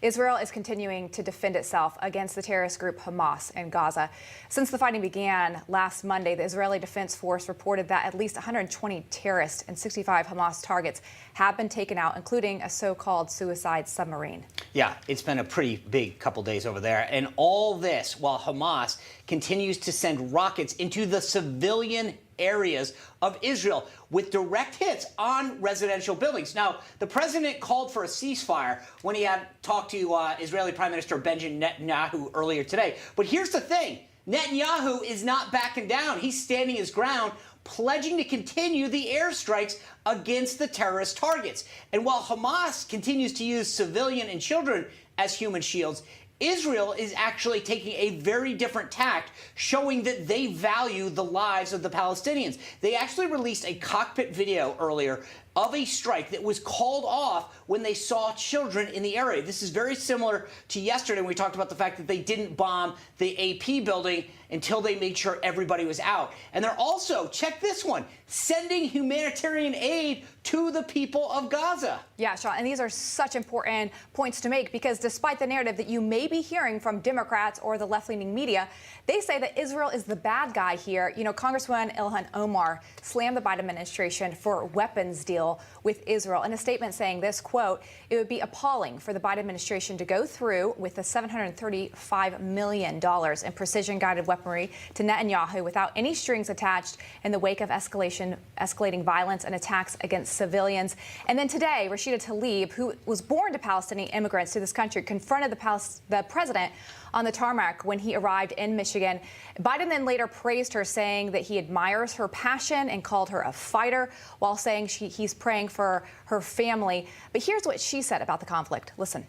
Israel is continuing to defend itself against the terrorist group Hamas in Gaza. Since the fighting began last Monday, the Israeli Defense Force reported that at least 120 terrorists and 65 Hamas targets have been taken out, including a so-called suicide submarine. Yeah, it's been a pretty big couple days over there. And all this while Hamas continues to send rockets into the civilian areas of Israel with direct hits on residential buildings. Now, the president called for a ceasefire when he had talked to Israeli Prime Minister Benjamin Netanyahu earlier today. But here's the thing. Netanyahu is not backing down. He's standing his ground, pledging to continue the airstrikes against the terrorist targets. And while Hamas continues to use civilian and children as human shields, Israel is actually taking a very different tack, showing that they value the lives of the Palestinians. They actually released a cockpit video earlier of a strike that was called off when they saw children in the area. This is very similar to yesterday when we talked about the fact that they didn't bomb the AP building until they made sure everybody was out. And they're also, check this one, sending humanitarian aid to the people of Gaza. Yeah, Sean, and these are such important points to make because despite the narrative that you may be hearing from Democrats or the left-leaning media, they say that Israel is the bad guy here. You know, Congresswoman Ilhan Omar slammed the Biden administration for a weapons deal with Israel in a statement saying this, quote, "It would be appalling for the Biden administration to go through with the $735 million in precision-guided weaponry to Netanyahu without any strings attached in the wake of escalating violence and attacks against civilians." And then today, Rashida Tlaib, who was born to Palestinian immigrants to this country, confronted the president on the tarmac when he arrived in Michigan. Biden then later praised her, saying that he admires her passion and called her a fighter, while saying he's praying for her family. But here's what she said about the conflict. Listen.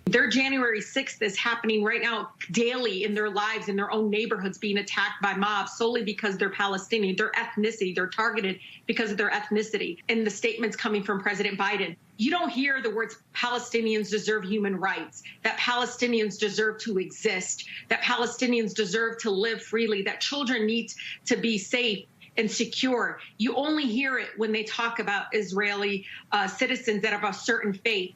Their January 6th is happening right now daily in their lives, in their own neighborhoods, being attacked by mobs solely because they're Palestinian, their ethnicity. They're targeted because of their ethnicity. And the statements coming from President Biden, you don't hear the words Palestinians deserve human rights, that Palestinians deserve to exist, that Palestinians deserve to live freely, that children need to be safe and secure. You only hear it when they talk about Israeli citizens that have a certain faith.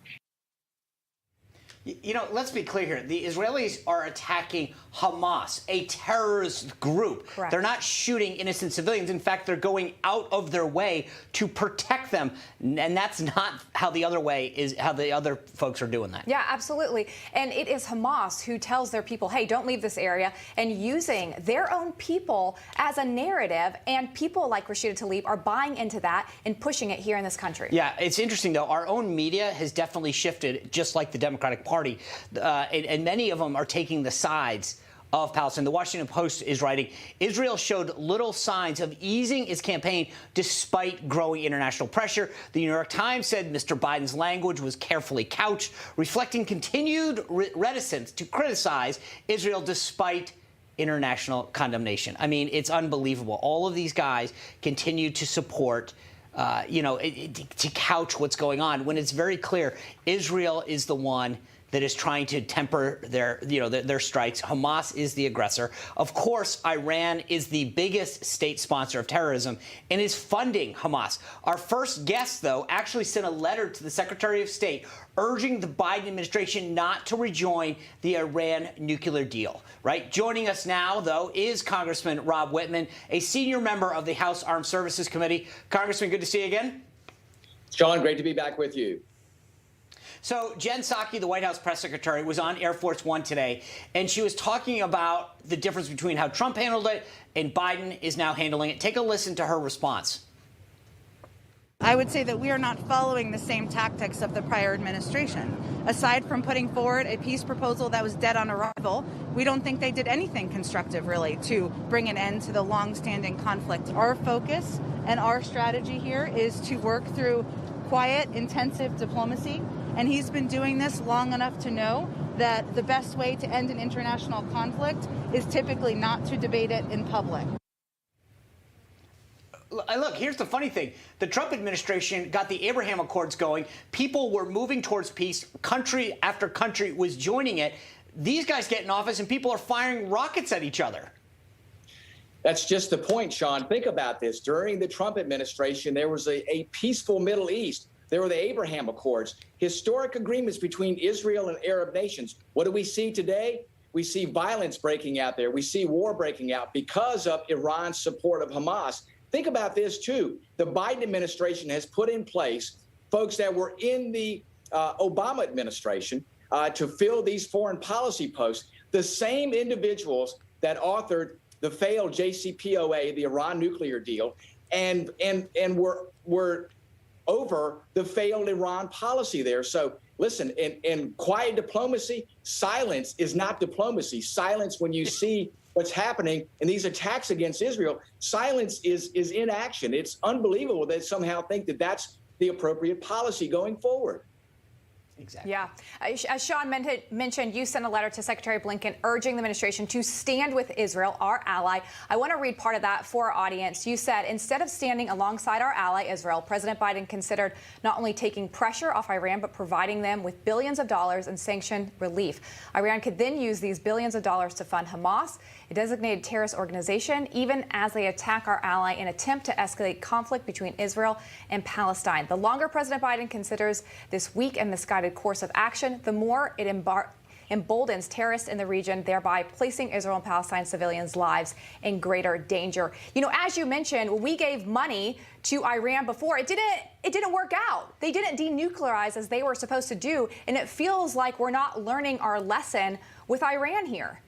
You know, let's be clear here. The Israelis are attacking Hamas, a terrorist group. Correct. They're not shooting innocent civilians. In fact, they're going out of their way to protect them. And that's not how the other folks are doing that. Yeah, absolutely. And it is Hamas who tells their people, hey, don't leave this area, and using their own people as a narrative. And people like Rashida Tlaib are buying into that and pushing it here in this country. Yeah, it's interesting, though. Our own media has definitely shifted, just like the Democratic Party. And many of them are taking the sides of Palestine. The Washington Post is writing, Israel showed little signs of easing its campaign despite growing international pressure. The New York Times said Mr. Biden's language was carefully couched, reflecting continued reticence to criticize Israel despite international condemnation. I mean, it's unbelievable. All of these guys continue to support to couch what's going on when it's very clear Israel is the one that is trying to temper their strikes. Hamas is the aggressor. Of course, Iran is the biggest state sponsor of terrorism and is funding Hamas. Our first guest, though, actually sent a letter to the Secretary of State urging the Biden administration not to rejoin the Iran nuclear deal. Right? Joining us now, though, is Congressman Rob Wittman, a senior member of the House Armed Services Committee. Congressman, good to see you again. Sean, great to be back with you. So Jen Psaki, the White House press secretary, was on Air Force One today, and she was talking about the difference between how Trump handled it and Biden is now handling it. Take a listen to her response. I would say that we are not following the same tactics of the prior administration. Aside from putting forward a peace proposal that was dead on arrival, we don't think they did anything constructive, really, to bring an end to the long-standing conflict. Our focus and our strategy here is to work through quiet, intensive diplomacy. And he's been doing this long enough to know that the best way to end an international conflict is typically not to debate it in public. Look, here's the funny thing. The Trump administration got the Abraham Accords going. People were moving towards peace. Country after country was joining it. These guys get in office and people are firing rockets at each other. That's just the point, Sean. Think about this. During the Trump administration, there was a peaceful Middle East There were the Abraham Accords, historic agreements between Israel and Arab nations. What do we see today? We see violence breaking out there. We see war breaking out because of Iran's support of Hamas. Think about this, too. The Biden administration has put in place folks that were in the Obama administration to fill these foreign policy posts, the same individuals that authored the failed JCPOA, the Iran nuclear deal, and were over the failed Iran policy there. So listen, in quiet diplomacy, silence is not diplomacy. Silence, when you see what's happening in these attacks against Israel, silence is inaction. It's unbelievable that somehow think that that's the appropriate policy going forward. Exactly. Yeah. As Sean mentioned, you sent a letter to Secretary Blinken urging the administration to stand with Israel, our ally. I want to read part of that for our audience. You said, instead of standing alongside our ally, Israel, President Biden considered not only taking pressure off Iran, but providing them with billions of dollars in sanction relief. Iran could then use these billions of dollars to fund Hamas, a designated terrorist organization, even as they attack our ally in an attempt to escalate conflict between Israel and Palestine. The longer President Biden considers this weak and misguided course of action, the more it emboldens terrorists in the region, thereby placing Israel and Palestine civilians' lives in greater danger. You know, as you mentioned, we gave money to Iran before. It didn't work out. They didn't denuclearize as they were supposed to do, and it feels like we're not learning our lesson with Iran here.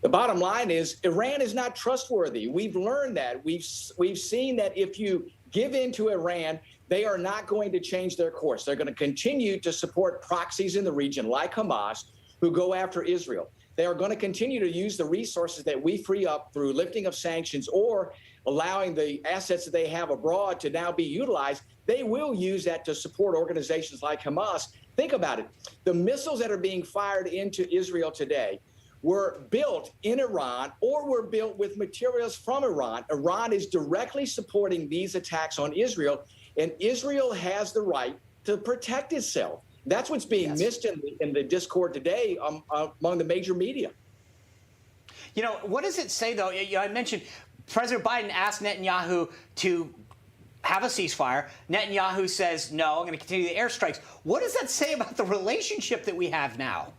The bottom line is Iran is not trustworthy. We've learned that. We've seen that if you give in to Iran, they are not going to change their course. They're going to continue to support proxies in the region like Hamas who go after Israel. They are going to continue to use the resources that we free up through lifting of sanctions or allowing the assets that they have abroad to now be utilized. They will use that to support organizations like Hamas. Think about it. The missiles that are being fired into Israel today were built in Iran or were built with materials from Iran. Iran is directly supporting these attacks on Israel, and Israel has the right to protect itself. That's what's being missed in the discord today among the major media. You know, what does it say, though? I mentioned President Biden asked Netanyahu to have a ceasefire. Netanyahu says, no, I'm going to continue the airstrikes. What does that say about the relationship that we have now?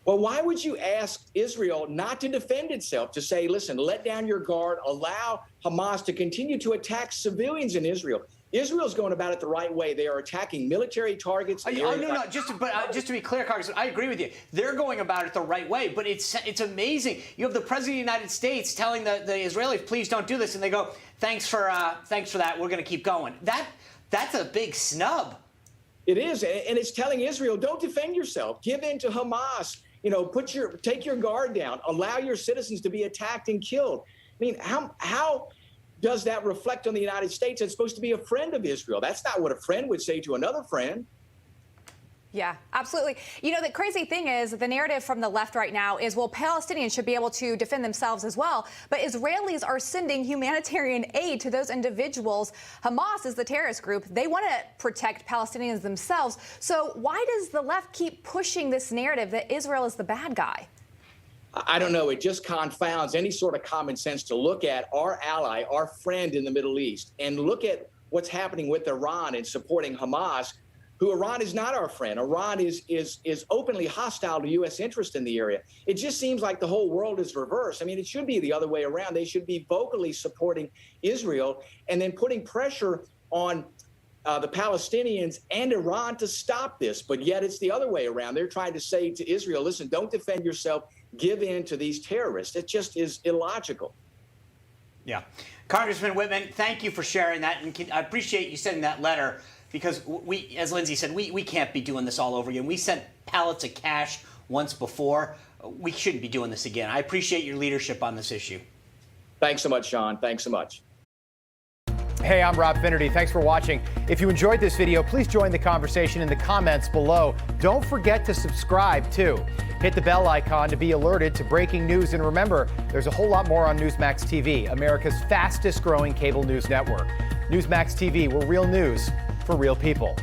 Well, why would you ask Israel not to defend itself, to say, listen, let down your guard, allow Hamas to continue to attack civilians in Israel? Israel's going about it the right way. They are attacking military targets. No. Just to be clear, Congressman, I agree with you. They're going about it the right way, but it's amazing. You have the President of the United States telling the Israelis, please don't do this, and they go, thanks for that. We're going to keep going. That's a big snub. It is, and it's telling Israel, don't defend yourself. Give in to Hamas. You know, take your guard down. Allow your citizens to be attacked and killed. I mean, how does that reflect on the United States? It's supposed to be a friend of Israel. That's not what a friend would say to another friend. Yeah, absolutely. You know, the crazy thing is the narrative from the left right now is, well, Palestinians should be able to defend themselves as well. But Israelis are sending humanitarian aid to those individuals. Hamas is the terrorist group. They want to protect Palestinians themselves. So why does the left keep pushing this narrative that Israel is the bad guy? I don't know. It just confounds any sort of common sense to look at our ally, our friend in the Middle East, and look at what's happening with Iran and supporting Hamas, who Iran is not our friend. Iran is openly hostile to U.S. interest in the area. It just seems like the whole world is reversed. I mean, it should be the other way around. They should be vocally supporting Israel and then putting pressure on the Palestinians and Iran to stop this. But yet it's the other way around. They're trying to say to Israel, listen, don't defend yourself. Give in to these terrorists. It just is illogical. Yeah. Congressman Whitman, thank you for sharing that. And I appreciate you sending that letter, because we, as Lindsay said, we can't be doing this all over again. We sent pallets of cash once before. We shouldn't be doing this again. I appreciate your leadership on this issue. Thanks so much, Sean. Thanks so much. Hey, I'm Rob Finnerty. Thanks for watching. If you enjoyed this video, please join the conversation in the comments below. Don't forget to subscribe, too. Hit the bell icon to be alerted to breaking news. And remember, there's a whole lot more on Newsmax TV, America's fastest growing cable news network. Newsmax TV, where real news for real people.